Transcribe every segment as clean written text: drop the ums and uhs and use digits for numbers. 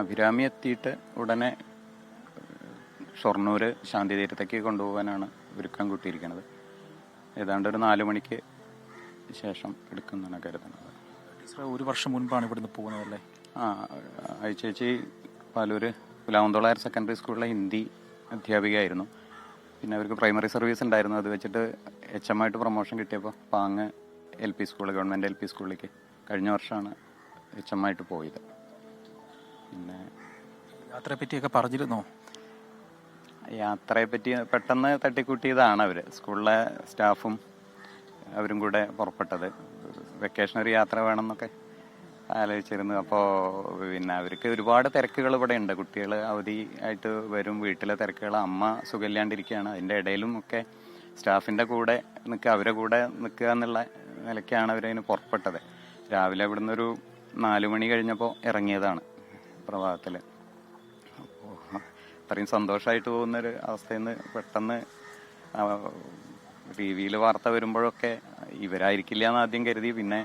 അഭിരാമി എത്തിയിട്ട് ഉടനെ ഷൊർണൂർ ശാന്തി തീരത്തേക്ക് കൊണ്ടുപോകാനാണ് ഒരുക്കം കൂട്ടിയിരിക്കുന്നത്. ഏതാണ്ട് ഒരു 4 മണിക്ക് ശേഷം എടുക്കുന്നതാണ് കരുതുന്നത്. ഒരു വർഷം മുൻപാണ് ഇവിടുന്ന് പോകുന്നതല്ലേ? ചേച്ചി പാലൂര് പുലാവന്തോള ഹയർ സെക്കൻഡറി സ്കൂളിലെ ഹിന്ദി അധ്യാപികയായിരുന്നു. പിന്നെ അവർക്ക് പ്രൈമറി സർവീസ് ഉണ്ടായിരുന്നു. അത് വെച്ചിട്ട് HM ആയിട്ട് പ്രൊമോഷൻ കിട്ടിയപ്പോൾ പാങ്ങ് LP സ്കൂൾ, ഗവൺമെൻറ് LP സ്കൂളിലേക്ക് കഴിഞ്ഞ വർഷമാണ് HM ആയിട്ട് പോയത്. പിന്നെ യാത്രയെ പറ്റിയൊക്കെ പറഞ്ഞിരുന്നോ? യാത്രയെ പറ്റി പെട്ടെന്ന് തട്ടിക്കൂട്ടിയതാണ് അവർ. സ്കൂളിലെ സ്റ്റാഫും അവരും കൂടെ പുറപ്പെട്ടത്. വെക്കേഷനറി യാത്ര വേണമെന്നൊക്കെ ആലോചിച്ചിരുന്നു. അപ്പോൾ പിന്നെ അവർക്ക് ഒരുപാട് തിരക്കുകൾ ഇവിടെ ഉണ്ട്. കുട്ടികൾ അവധി ആയിട്ട് വരും, വീട്ടിലെ തിരക്കുകൾ, അമ്മ സുഖമില്ലാണ്ടിരിക്കുകയാണ്. അതിൻ്റെ ഇടയിലും ഒക്കെ സ്റ്റാഫിൻ്റെ കൂടെ നിൽക്കുക, അവരെ കൂടെ നിൽക്കുക എന്നുള്ള നിലയ്ക്കാണ് അവരതിന് പുറപ്പെട്ടത്. രാവിലെ ഇവിടുന്ന് ഒരു 4 മണി കഴിഞ്ഞപ്പോൾ ഇറങ്ങിയതാണ് പ്രഭാതത്തിൽ. അപ്പോൾ അത്രയും സന്തോഷമായിട്ട് പോകുന്നൊരു അവസ്ഥയിൽ നിന്ന് പെട്ടെന്ന് TV-യിൽ വാർത്ത വരുമ്പോഴൊക്കെ ഇവരായിരിക്കില്ല എന്ന് ആദ്യം കരുതി. പിന്നെ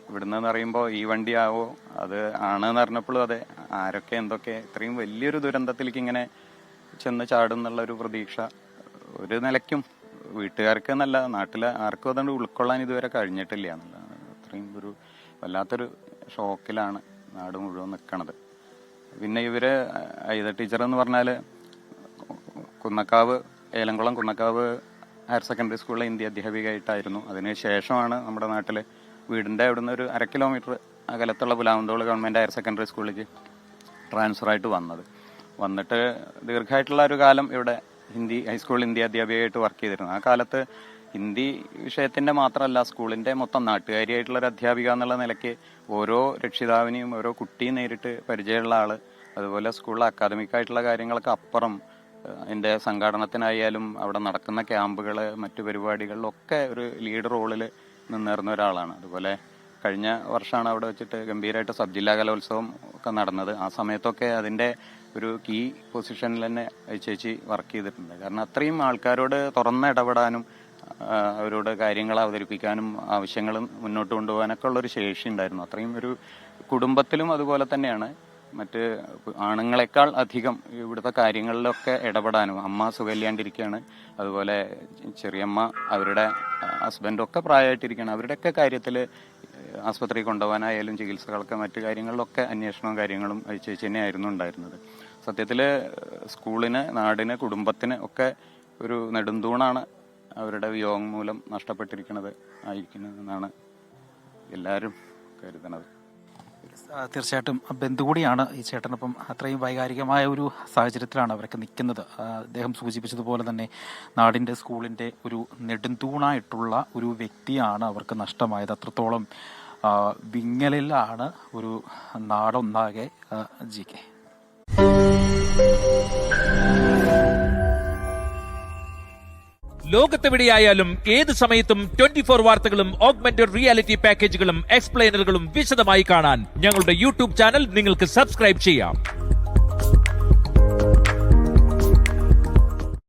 ഇവിടുന്ന് പറയുമ്പോൾ ഈ വണ്ടിയാവോ അത് ആണെന്ന് അറിഞ്ഞപ്പോഴും അതെ, ആരൊക്കെ എന്തൊക്കെ ഇത്രയും വലിയൊരു ദുരന്തത്തിലേക്ക് ഇങ്ങനെ ചെന്ന് ചാടും എന്നുള്ളൊരു പ്രതീക്ഷ ഒരു നിലയ്ക്കും വീട്ടുകാർക്ക് എന്നല്ല നാട്ടിലെ ആർക്കും അതുകൊണ്ട് ഉൾക്കൊള്ളാൻ ഇതുവരെ കഴിഞ്ഞിട്ടില്ല എന്നുള്ളതാണ്. അത്രയും ഒരു വല്ലാത്തൊരു ഷോക്കിലാണ് നാട് മുഴുവൻ നിൽക്കണത്. പിന്നെ ഇവര് ഐത ടീച്ചർ എന്ന് പറഞ്ഞാൽ ഏലംകുളം കുന്നക്കാവ് ഹയർ സെക്കൻഡറി സ്കൂളിലെ ഹിന്ദി അധ്യാപികയായിട്ടായിരുന്നു. അതിന് ശേഷമാണ് നമ്മുടെ നാട്ടിൽ വീടിൻ്റെ അവിടുന്ന് ഒരു 1/2 കിലോമീറ്റർ അകലത്തുള്ള പുലാവന്തോള് ഗവൺമെൻറ് ഹയർ സെക്കൻഡറി സ്കൂളിലേക്ക് ട്രാൻസ്ഫറായിട്ട് വന്നിട്ട് ദീർഘമായിട്ടുള്ള ഒരു കാലം ഇവിടെ ഹൈസ്കൂൾ ഹിന്ദി അധ്യാപികയായിട്ട് വർക്ക് ചെയ്തിരുന്നു. ആ കാലത്ത് ഹിന്ദി വിഷയത്തിൻ്റെ മാത്രമല്ല സ്കൂളിൻ്റെ മൊത്തം നാട്ടുകാരിയായിട്ടുള്ളൊരു അധ്യാപിക എന്നുള്ള നിലയ്ക്ക് ഓരോ രക്ഷിതാവിനെയും ഓരോ കുട്ടിയും നേരിട്ട് പരിചയമുള്ള ആൾ. അതുപോലെ സ്കൂളിലെ അക്കാദമിക്കായിട്ടുള്ള കാര്യങ്ങൾക്ക് അപ്പുറം അതിൻ്റെ സംഘാടനത്തിനായാലും അവിടെ നടക്കുന്ന ക്യാമ്പുകൾ മറ്റു പരിപാടികളിലൊക്കെ ഒരു ലീഡ് റോളിൽ നിന്നിരുന്ന ഒരാളാണ്. അതുപോലെ കഴിഞ്ഞ വർഷമാണ് അവിടെ വെച്ചിട്ട് ഗംഭീരമായിട്ട് സബ് ജില്ലാ കലോത്സവം ഒക്കെ നടന്നത്. ആ സമയത്തൊക്കെ അതിൻ്റെ ഒരു കീ പൊസിഷനിൽ തന്നെ ചേച്ചി വർക്ക് ചെയ്തിട്ടുണ്ട്. കാരണം അത്രയും ആൾക്കാരോട് തുറന്ന് ഇടപെടാനും അവരോട് കാര്യങ്ങൾ അവതരിപ്പിക്കാനും ആവശ്യങ്ങൾ മുന്നോട്ട് കൊണ്ടുപോകാനൊക്കെ ഉള്ളൊരു ശേഷി ഉണ്ടായിരുന്നു. അത്രയും ഒരു കുടുംബത്തിലും അതുപോലെ തന്നെയാണ് മറ്റ് ആണുങ്ങളെക്കാൾ അധികം ഇവിടുത്തെ കാര്യങ്ങളിലൊക്കെ ഇടപെടാനും. അമ്മ സുഖമില്ലാണ്ടിരിക്കുകയാണ്, അതുപോലെ ചെറിയമ്മ അവരുടെ ഹസ്ബൻഡൊക്കെ പ്രായമായിട്ടിരിക്കുകയാണ്. അവരുടെയൊക്കെ കാര്യത്തിൽ ആസ്പത്രി കൊണ്ടുപോകാനായാലും ചികിത്സകളൊക്കെ മറ്റു കാര്യങ്ങളിലൊക്കെ അന്വേഷണവും കാര്യങ്ങളും ചേച്ചി തന്നെയായിരുന്നു ഉണ്ടായിരുന്നത്. സത്യത്തിൽ സ്കൂളിന്, നാടിന്, കുടുംബത്തിന് ഒക്കെ ഒരു നെടുന്തൂണാണ് അവരുടെ വിയോഗം മൂലം നഷ്ടപ്പെട്ടിരിക്കുന്നത് ആയിരിക്കുന്നതെന്നാണ് എല്ലാവരും കരുതുന്നത്. തീർച്ചയായിട്ടും ബന്ധു കൂടിയാണ് ഈ ചേട്ടനൊപ്പം. അത്രയും വൈകാരികമായ ഒരു സാഹചര്യത്തിലാണ് അവരൊക്കെ നിൽക്കുന്നത്. അദ്ദേഹം സൂചിപ്പിച്ചതുപോലെ തന്നെ നാടിൻ്റെ സ്കൂളിൻ്റെ ഒരു നെടുന്തൂണായിട്ടുള്ള ഒരു വ്യക്തിയാണ് അവർക്ക് നഷ്ടമായത്. അത്രത്തോളം വിങ്ങലിലാണ് ഒരു നാടൊന്നാകെ. GK. ലോകത്തെവിടെയായാലും ഏത് സമയത്തും 24 വാർത്തകളും ഓഗ്മെന്റഡ് റിയാലിറ്റി പാക്കേജുകളും എക്സ്പ്ലെയിനറുകളും വിശദമായി കാണാൻ ഞങ്ങളുടെ YouTube ചാനൽ നിങ്ങൾക്ക് സബ്സ്ക്രൈബ് ചെയ്യാം.